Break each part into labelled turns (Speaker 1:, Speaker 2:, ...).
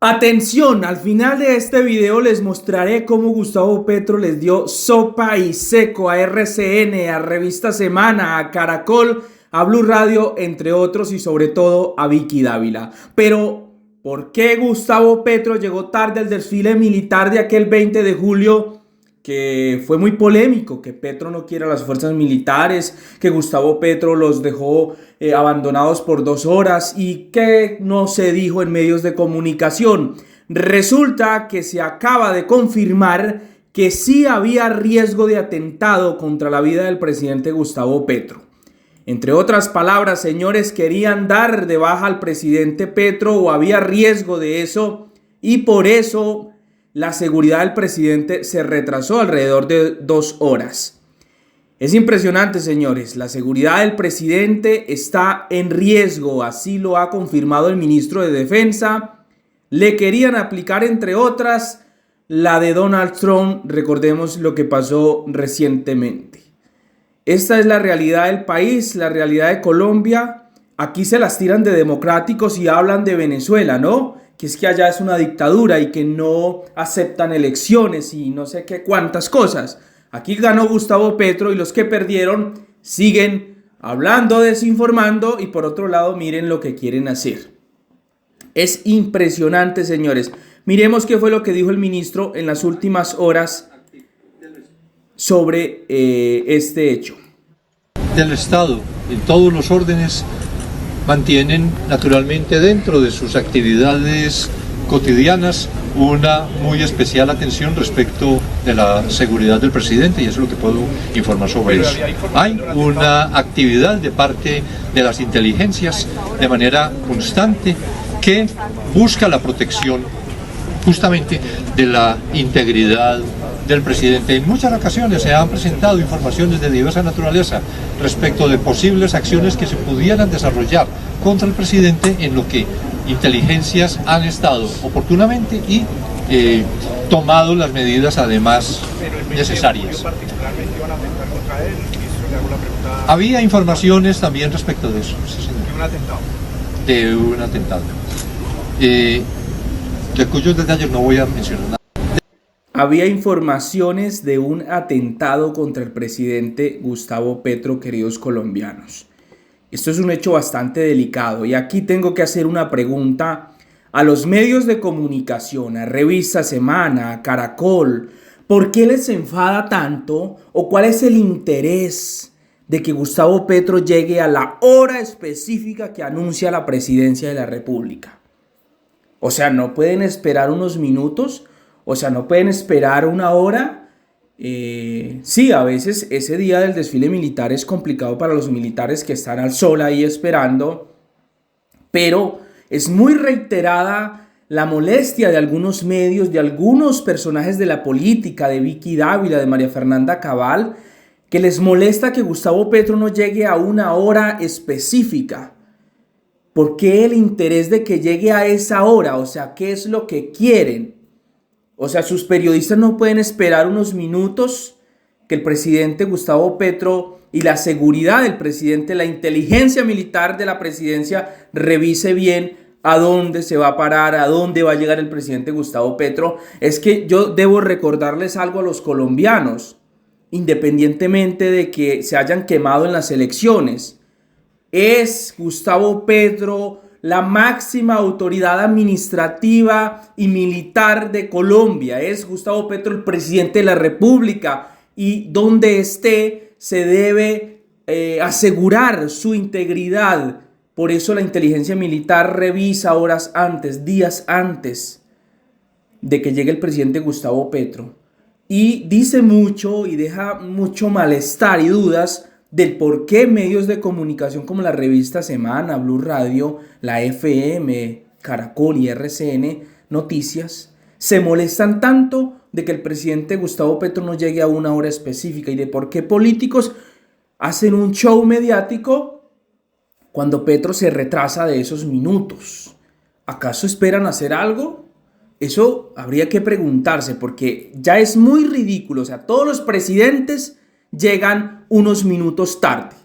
Speaker 1: Atención, al final de este video les mostraré cómo Gustavo Petro les dio sopa y seco a RCN, a Revista Semana, a Caracol, a Blue Radio, entre otros, y sobre todo a Vicky Dávila. Pero, ¿por qué Gustavo Petro llegó tarde al desfile militar de aquel 20 de julio? Que fue muy polémico, que Petro no quiere a las fuerzas militares, que Gustavo Petro los dejó abandonados por 2 horas y que no se dijo en medios de comunicación. Resulta que se acaba de confirmar que sí había riesgo de atentado contra la vida del presidente Gustavo Petro. Entre otras palabras, señores, querían dar de baja al presidente Petro o había riesgo de eso y por eso la seguridad del presidente se retrasó alrededor de 2 horas. Es impresionante, señores. La seguridad del presidente está en riesgo. Así lo ha confirmado el ministro de Defensa. Le querían aplicar, entre otras, la de Donald Trump. Recordemos lo que pasó recientemente. Esta es la realidad del país, la realidad de Colombia. Aquí se las tiran de democráticos y hablan de Venezuela, ¿no? Que es que allá es una dictadura y que no aceptan elecciones y no sé qué cuántas cosas. Aquí ganó Gustavo Petro y los que perdieron siguen hablando, desinformando y por otro lado miren lo que quieren hacer. Es impresionante, señores. Miremos qué fue lo que dijo el ministro en las últimas horas sobre este hecho.
Speaker 2: Del Estado, en todos los órdenes, mantienen naturalmente dentro de sus actividades cotidianas una muy especial atención respecto de la seguridad del presidente, y eso es lo que puedo informar sobre eso. Hay una actividad de parte de las inteligencias de manera constante que busca la protección justamente de la integridad del presidente. En muchas ocasiones se han presentado informaciones de diversa naturaleza respecto de posibles acciones que se pudieran desarrollar contra el presidente, en lo que inteligencias han estado oportunamente y tomado las medidas además necesarias. Había informaciones también respecto de eso, sí, señor. ¿De un atentado? De cuyos detalles no voy a mencionar nada.
Speaker 1: Había informaciones de un atentado contra el presidente Gustavo Petro, queridos colombianos. Esto es un hecho bastante delicado y aquí tengo que hacer una pregunta a los medios de comunicación, a Revista Semana, a Caracol. ¿Por qué les enfada tanto o cuál es el interés de que Gustavo Petro llegue a la hora específica que anuncia la presidencia de la República? O sea, ¿no pueden esperar unos minutos? O sea, ¿no pueden esperar 1 hora? Sí, a veces ese día del desfile militar es complicado para los militares que están al sol ahí esperando, pero es muy reiterada la molestia de algunos medios, de algunos personajes de la política, de Vicky Dávila, de María Fernanda Cabal, que les molesta que Gustavo Petro no llegue a 1 hora específica. ¿Por qué el interés de que llegue a esa hora? O sea, ¿qué es lo que quieren? O sea, sus periodistas no pueden esperar unos minutos que el presidente Gustavo Petro y la seguridad del presidente, la inteligencia militar de la presidencia, revise bien a dónde se va a parar, a dónde va a llegar el presidente Gustavo Petro. Es que yo debo recordarles algo a los colombianos, independientemente de que se hayan quemado en las elecciones. Es Gustavo Petro la máxima autoridad administrativa y militar de Colombia. Es Gustavo Petro el presidente de la República y donde esté se debe asegurar su integridad. Por eso la inteligencia militar revisa horas antes, días antes de que llegue el presidente Gustavo Petro. Y dice mucho y deja mucho malestar y dudas del por qué medios de comunicación como la Revista Semana, Blue Radio, la FM, Caracol y RCN Noticias se molestan tanto de que el presidente Gustavo Petro no llegue a 1 hora específica y de por qué políticos hacen un show mediático cuando Petro se retrasa de esos minutos. ¿Acaso esperan hacer algo? Eso habría que preguntarse porque ya es muy ridículo. O sea, todos los presidentes llegan unos minutos tarde,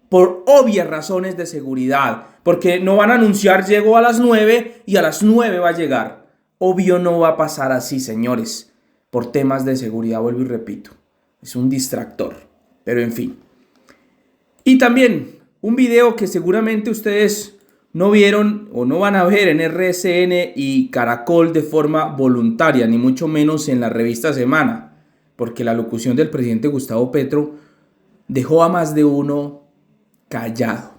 Speaker 1: por obvias razones de seguridad, porque no van a anunciar llegó a las 9 y a las 9 va a llegar. Obvio no va a pasar así, señores, por temas de seguridad, vuelvo y repito. Es un distractor, pero en fin. Y también un video que seguramente ustedes no vieron o no van a ver en RCN y Caracol de forma voluntaria, ni mucho menos en la revista Semana, porque la locución del presidente Gustavo Petro dejó a más de uno callado.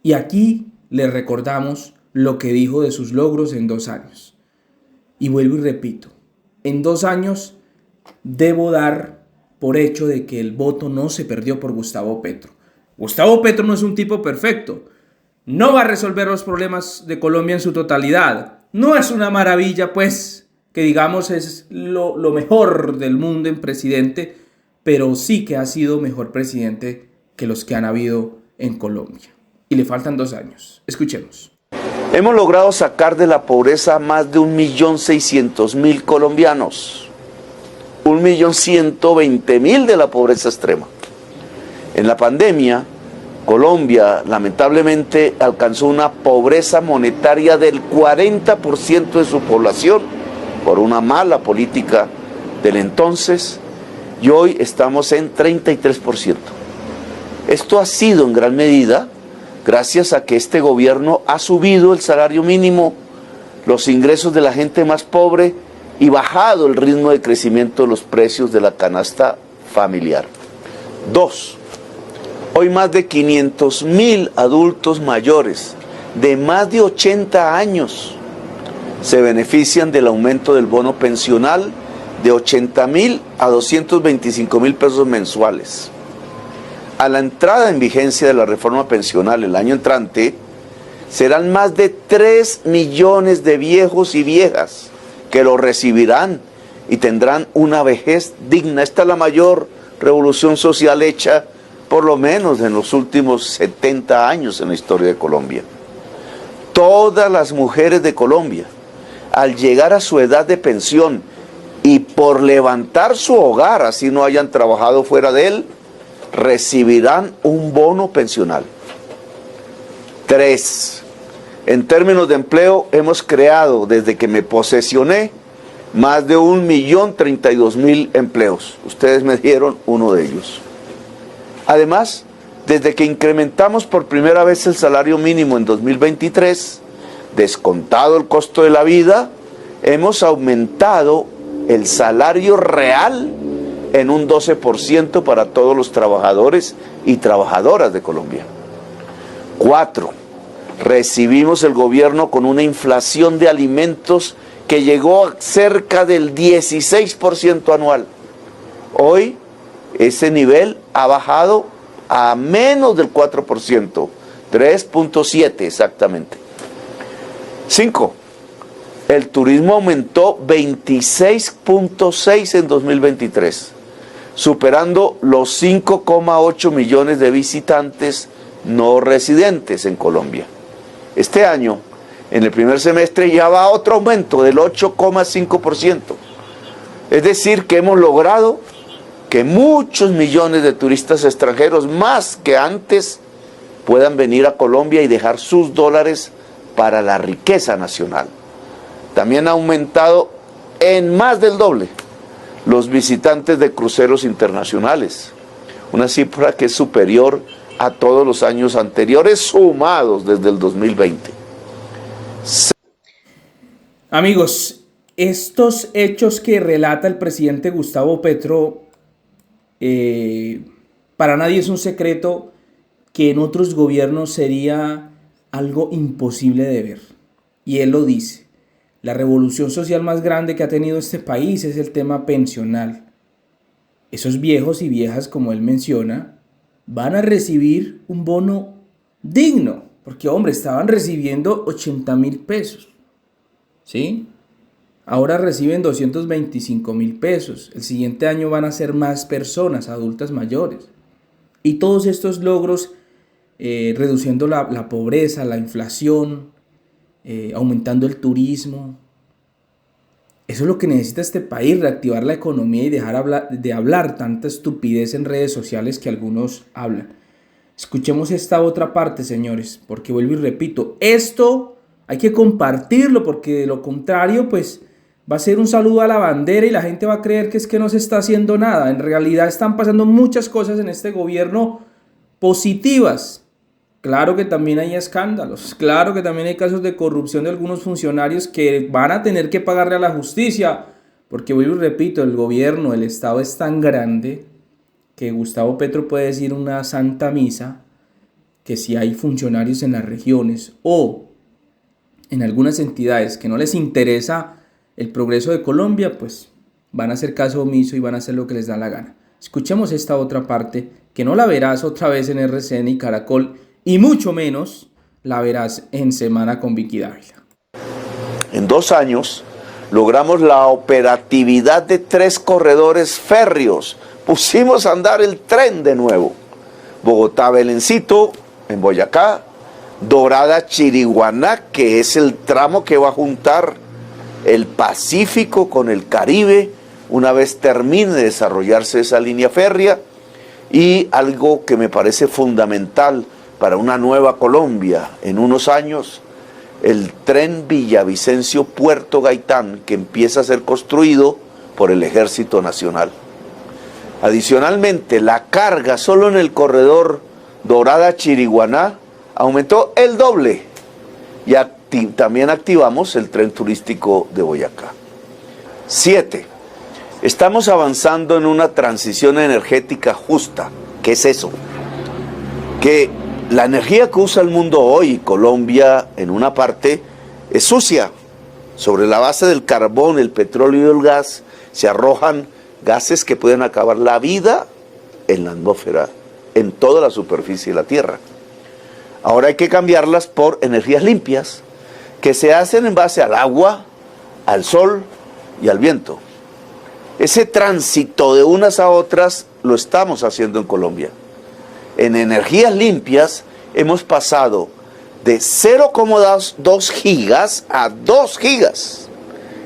Speaker 1: Y aquí les recordamos lo que dijo de sus logros en 2 años. Y vuelvo y repito, en 2 años debo dar por hecho de que el voto no se perdió por Gustavo Petro. Gustavo Petro no es un tipo perfecto. No va a resolver los problemas de Colombia en su totalidad. No es una maravilla, pues, que digamos es lo mejor del mundo en presidente, pero sí que ha sido mejor presidente que los que han habido en Colombia. Y le faltan 2 años. Escuchemos.
Speaker 3: Hemos logrado sacar de la pobreza a más de 1.600.000 colombianos. 1.120.000 de la pobreza extrema. En la pandemia, Colombia lamentablemente alcanzó una pobreza monetaria del 40% de su población por una mala política del entonces, y hoy estamos en 33%. Esto ha sido en gran medida gracias a que este gobierno ha subido el salario mínimo, los ingresos de la gente más pobre y bajado el ritmo de crecimiento de los precios de la canasta familiar. 2. Hoy más de 500.000 adultos mayores de más de 80 años se benefician del aumento del bono pensional de 80.000 a 225.000 pesos mensuales. A la entrada en vigencia de la reforma pensional el año entrante, serán más de 3 millones de viejos y viejas que lo recibirán y tendrán una vejez digna. Esta es la mayor revolución social hecha por lo menos en los últimos 70 años en la historia de Colombia. Todas las mujeres de Colombia, al llegar a su edad de pensión y por levantar su hogar, así no hayan trabajado fuera de él, recibirán un bono pensional. 3. En términos de empleo, hemos creado, desde que me posesioné, más de 1.032.000 empleos. Ustedes me dieron uno de ellos. Además, desde que incrementamos por primera vez el salario mínimo en 2023, descontado el costo de la vida, hemos aumentado el salario real en un 12% para todos los trabajadores y trabajadoras de Colombia. 4. Recibimos el gobierno con una inflación de alimentos que llegó a cerca del 16% anual. Hoy ese nivel ha bajado a menos del 4%, 3.7 exactamente. 5. El turismo aumentó 26.6 en 2023, superando los 5,8 millones de visitantes no residentes en Colombia. Este año, en el primer semestre, ya va otro aumento del 8,5%. Es decir, que hemos logrado que muchos millones de turistas extranjeros, más que antes, puedan venir a Colombia y dejar sus dólares para la riqueza nacional. También ha aumentado en más del doble los visitantes de cruceros internacionales, una cifra que es superior a todos los años anteriores sumados desde el 2020.
Speaker 1: Amigos, estos hechos que relata el presidente Gustavo Petro, para nadie es un secreto que en otros gobiernos sería algo imposible de ver. Y él lo dice. La revolución social más grande que ha tenido este país es el tema pensional. Esos viejos y viejas, como él menciona, van a recibir un bono digno. Porque, hombre, estaban recibiendo 80.000 pesos. ¿Sí? Ahora reciben 225.000 pesos. El siguiente año van a ser más personas, adultas mayores. Y todos estos logros, reduciendo la pobreza, la inflación, aumentando el turismo. Eso es lo que necesita este país, reactivar la economía y dejar de hablar tanta estupidez en redes sociales que algunos hablan. Escuchemos esta otra parte, señores, porque vuelvo y repito, esto Hay que compartirlo porque de lo contrario, pues va a ser un saludo a la bandera y la gente va a creer que es que no se está haciendo nada. En realidad están pasando muchas cosas en este gobierno positivas. Claro que también hay escándalos, claro que también hay casos de corrupción de algunos funcionarios que van a tener que pagarle a la justicia, porque vuelvo y repito, el gobierno, el Estado es tan grande que Gustavo Petro puede decir una santa misa que si hay funcionarios en las regiones o en algunas entidades que no les interesa el progreso de Colombia, pues van a hacer caso omiso y van a hacer lo que les da la gana. Escuchemos esta otra parte que no la verás otra vez en RCN y Caracol y mucho menos la verás en Semana con Vicky Dávila.
Speaker 3: En 2 años logramos la operatividad de 3 corredores férreos. Pusimos a andar el tren de nuevo. Bogotá-Belencito en Boyacá, Dorada-Chiriguaná, que es el tramo que va a juntar el Pacífico con el Caribe, una vez termine de desarrollarse esa línea férrea, y algo que me parece fundamental para una nueva Colombia en unos años, el tren Villavicencio-Puerto Gaitán, que empieza a ser construido por el Ejército Nacional. Adicionalmente, la carga solo en el corredor Dorada-Chiriguaná aumentó el doble y también activamos el tren turístico de Boyacá. 7. Estamos avanzando en una transición energética justa. ¿Qué es eso? Que la energía que usa el mundo hoy, Colombia en una parte, es sucia. Sobre la base del carbón, el petróleo y el gas se arrojan gases que pueden acabar la vida en la atmósfera, en toda la superficie de la Tierra. Ahora hay que cambiarlas por energías limpias, que se hacen en base al agua, al sol y al viento. Ese tránsito de unas a otras lo estamos haciendo en Colombia. En energías limpias hemos pasado de 0,2 gigas a 2 gigas.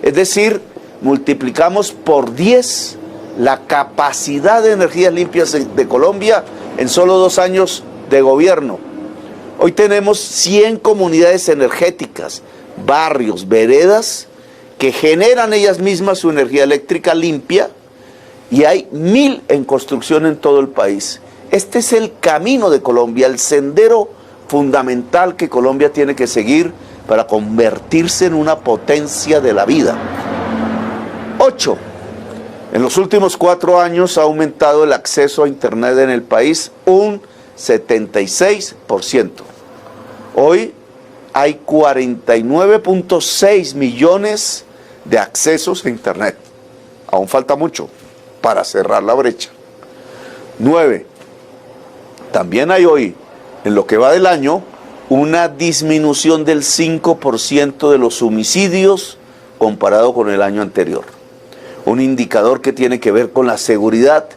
Speaker 3: Es decir, multiplicamos por 10 la capacidad de energías limpias de Colombia en solo 2 años de gobierno. Hoy tenemos 100 comunidades energéticas, barrios, veredas, que generan ellas mismas su energía eléctrica limpia, y hay 1000 en construcción en todo el país. Este es el camino de Colombia, el sendero fundamental que Colombia tiene que seguir para convertirse en una potencia de la vida. 8. En los últimos 4 años ha aumentado el acceso a Internet en el país un 76%. Hoy hay 49.6 millones de accesos a Internet. Aún falta mucho para cerrar la brecha. 9. También hay hoy, en lo que va del año, una disminución del 5% de los homicidios comparado con el año anterior. Un indicador que tiene que ver con la seguridad,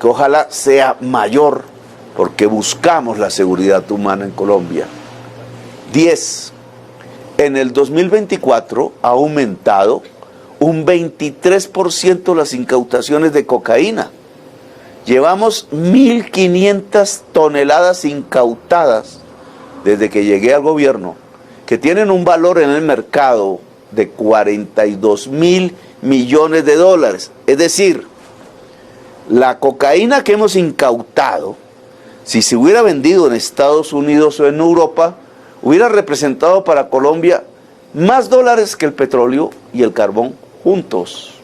Speaker 3: que ojalá sea mayor, porque buscamos la seguridad humana en Colombia. 10. En el 2024 ha aumentado un 23% las incautaciones de cocaína. Llevamos 1.500 toneladas incautadas desde que llegué al gobierno, que tienen un valor en el mercado de 42.000 millones de dólares. Es decir, la cocaína que hemos incautado, si se hubiera vendido en Estados Unidos o en Europa, hubiera representado para Colombia más dólares que el petróleo y el carbón juntos.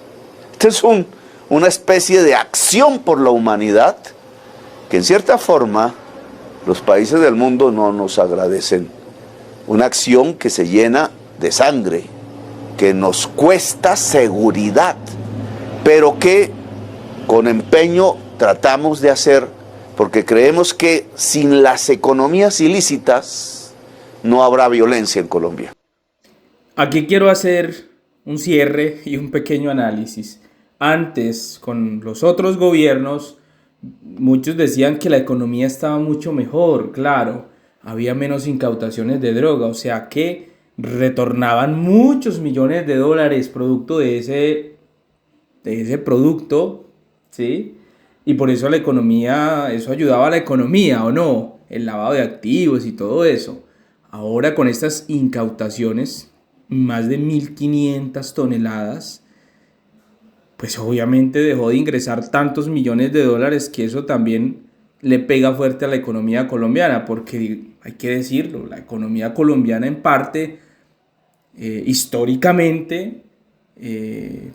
Speaker 3: Este es una especie de acción por la humanidad que en cierta forma los países del mundo no nos agradecen. Una acción que se llena de sangre, que nos cuesta seguridad, pero que con empeño tratamos de hacer, porque creemos que sin las economías ilícitas no habrá violencia en Colombia.
Speaker 1: Aquí quiero hacer un cierre y un pequeño análisis. Antes, con los otros gobiernos, muchos decían que la economía estaba mucho mejor, claro, había menos incautaciones de droga, o sea que retornaban muchos millones de dólares producto de ese producto, ¿sí? Y por eso la economía, eso ayudaba a la economía, ¿o no? El lavado de activos y todo eso. Ahora con estas incautaciones, más de 1.500 toneladas, pues obviamente dejó de ingresar tantos millones de dólares que eso también le pega fuerte a la economía colombiana, porque hay que decirlo, la economía colombiana en parte, históricamente,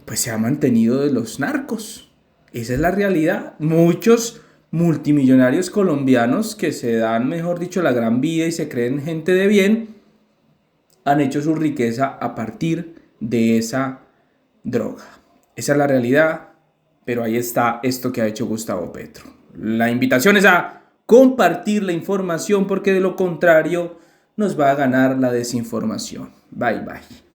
Speaker 1: pues se ha mantenido de los narcos. Esa es la realidad. Muchos multimillonarios colombianos que se dan, mejor dicho, la gran vida y se creen gente de bien, han hecho su riqueza a partir de esa droga. Esa es la realidad, pero ahí está esto que ha hecho Gustavo Petro. La invitación es a compartir la información porque de lo contrario nos va a ganar la desinformación. Bye bye.